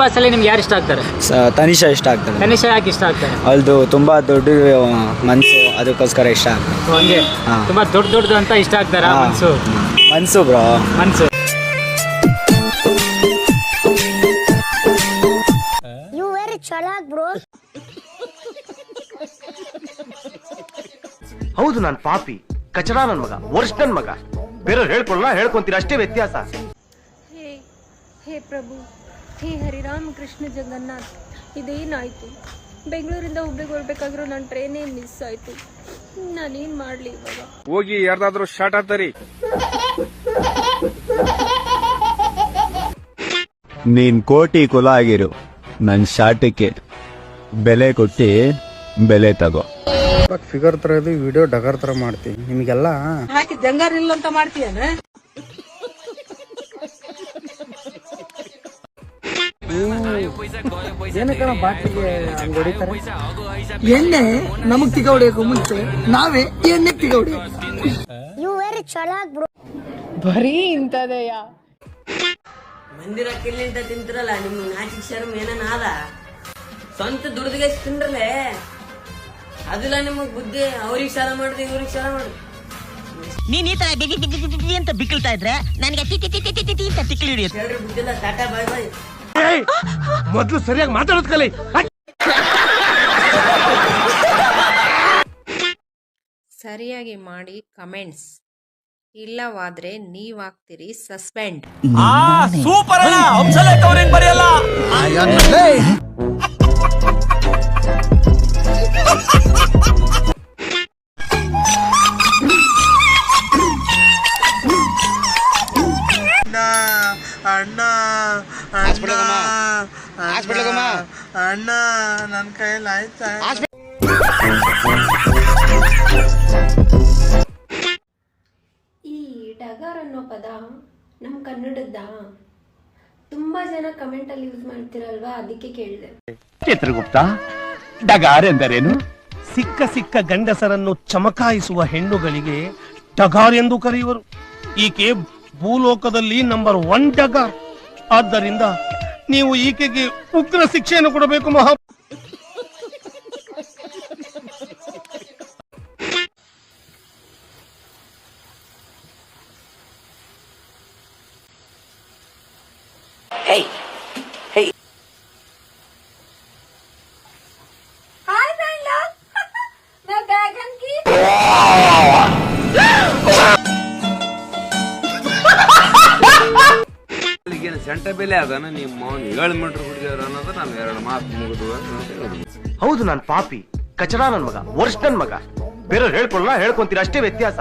Boss ಅಲ್ಲಿ ನಿಮ್ಗೆ ಯಾರು ಇಷ್ಟ ಆಗ್ತಾರೆ? ತನಿಷಾ ಇಷ್ಟ ಆಗ್ತಾರೆ. ತನಿಷಾ ಯಾಕೆ ಇಷ್ಟ ಆಗ್ತಾರೆ? ಅವಳದು ತುಂಬಾ ದೊಡ್ಡ ಮನ್ಸು, ಅದಕ್ಕೋಸ್ಕರ ಇಷ್ಟ ಆಗ್ತದೆ. ಹಂಗೆ ತುಂಬಾ ದೊಡ್ಡದು ಅಂತ ಇಷ್ಟ ಆಗ್ತಾರ? ಮನ್ಸು ಬ್ರೋ, ಮನ್ಸು. ಹೌದು, ನಾನು ಪಾಪಿ, ಕಚಡ ನನ್ ಮಗ, ವರ್ಷ ನನ್ ಮಗ. ಬೇರೆಯವ್ರು ಹೇಳ್ಕೊಳ್ಳ ಹೇಳ್ಕೊಂತೀರ, ಅಷ್ಟೇ ವ್ಯತ್ಯಾಸ. ಹೇ ಪ್ರಭು, ಹೇ ಹರಿರಾಮ ಕೃಷ್ಣ ಜಗನ್ನಾಥ್, ಇದೇನಾಯ್ತು? ಬೆಂಗಳೂರಿಂದ ಹುಬ್ಳಿಗೆ ಬರ್ಬೇಕಾದ್ರೂ ನನ್ನ ಟ್ರೈನೇ ಮಿಸ್ ಆಯ್ತು. ನಾನೇನ್ ಮಾಡ್ಲಿ ಇವಾಗ? ಹೋಗಿ ಯಾರ್ದಾದ್ರೂ ಶಾರ್ಟ್ ಆಗ್ತಾರಿ. ನೀನ್ ಕೋಟಿ ಕುಲ ಆಗಿರು, ನನ್ ಶಾಟಕ್ಕೆ ಬೆಲೆ ಕೊಟ್ಟಿ ಬೆಲೆ ತಗೋ. ಫಿಗರ್ ತರ ಇದು ವಿಡಿಯೋ ಡಗರ್ ತರ ಮಾಡ್ತೀನಿ ನಿಮ್ಗೆಲ್ಲ ಹಾಕಿ ಜಂಗಾರ ಇಲ್ಲ ಅಂತ ಮಾಡ್ತೀಯನ? ಏನಕ್ಕ ಬಾಟಿಗೆ ಹೊಡಿತಾರೆ? ಎಣ್ಣೆ ನಮಗ್ ತಿಗ ಹೊಡಿಯಕು ಮುಂಚೆ ನಾವೇ ಎಣ್ಣೆ ತಿಗ ಹೊಡಿಯಕು. ಬರೀ ಇಂಥದೆಯ ಮಂದಿರ ಕಿಲ್ಲಿಂತ ತಿಂತಿರಲ್ಲ, ನಿಮ್ಗೆ ನಾಚಿಕ್ ಶರ್ಮ್ ಏನಾದ? ಸ್ವಂತ ದುಡ್ದಿಗೆ ತಿಂದ್ರಲೆ ಅದಿಲ್ಲ ನಿಮಗ್ ಬುದ್ಧಿ. ಅವ್ರಿಗೆ ಸಾಲ ಮಾಡುದು, ಇವ್ರಿಗೆ ಸಾಲ ಮಾಡುದು. ನೀನ್ ಈ ತರ ಬಿಗಿ ಅಂತ ಬಿಕ್ಕಳ್ತಾ ಇದ್ರೆ ನನಗೆ ತಿಕ್ಲಿ ಹಿಡಿಯುತ್ತೆ. ಹೇಳ್ರಿ ಬುದ್ಧಿಲ್ಲ, ಟಾಟಾ ಬಾಯ್ ಬಾಯ್. ಮೊದ್ಲು ಸರಿಯಾಗಿ ಮಾತಾಡೋದ್ ಕಲಿ. ಸರಿಯಾಗಿ ಮಾಡಿ ಕಮೆಂಟ್ಸ್, ಇಲ್ಲವಾದ್ರೆ ನೀವಾಗ್ತೀರಿ ಸಸ್ಪೆಂಡ್. ಸೂಪರ್ ಅಲ್ಲ, ಹಂಸಲೇಖ ಅವ್ರೇನ್ ಬರೆಯಲ್ಲ. ಅಣ್ಣ ಅಣ್ಣ ನನ್ ಕೈಯಲ್ಲಿ ಆಯ್ತಾ? ಈ ಡಗಾರ್ ಅನ್ನೋ ಪದ ನಮ್ಮ ಕನ್ನಡದ ತುಂಬಾ ಜನ ಕಮೆಂಟ್ ಅಲ್ಲಿ ಯೂಸ್ ಮಾಡ್ತಿರಲ್ವಾ, ಅದಕ್ಕೆ ಕೇಳಿದೆ. ಚಿತ್ರಗುಪ್ತ, ಡಗಾರ್ ಎಂದರೇನು? ಸಿಕ್ಕ ಗಂಡಸರನ್ನು ಚಮಕಾಯಿಸುವ ಹೆಣ್ಣುಗಳಿಗೆ ಡಗಾರ್ ಎಂದು ಕರೆಯುವರು. ಈಕೆ ಭೂಲೋಕದಲ್ಲಿ ನಂಬರ್ 1 ಡಗಾರ್. ಆದ್ದರಿಂದ ನೀವು ಈಕೆಗೆ ಉಗ್ರ ಶಿಕ್ಷೆಯನ್ನು ಕೊಡಬೇಕು. ಮಹಾ ಸೆಂಟ ಬೆಲೆ ಅದನ್ನ ನಿಮ್ಮ 7 ಮೀಟರ್ ಹುಡುಗಿಯರು ಅನ್ನೋದು ನಾನು 2 ಮಾತು ಮುಗಿದು. ಹೌದು, ನಾನು ಪಾಪಿ, ಕಚಡ ನನ್ ಮಗ, ವರ್ಷ ನನ್ ಮಗ. ಬೇರೆಯವ್ರು ಹೇಳ್ಕೊಳ್ಳ ಹೇಳ್ಕೊಂತೀರ, ಅಷ್ಟೇ ವ್ಯತ್ಯಾಸ.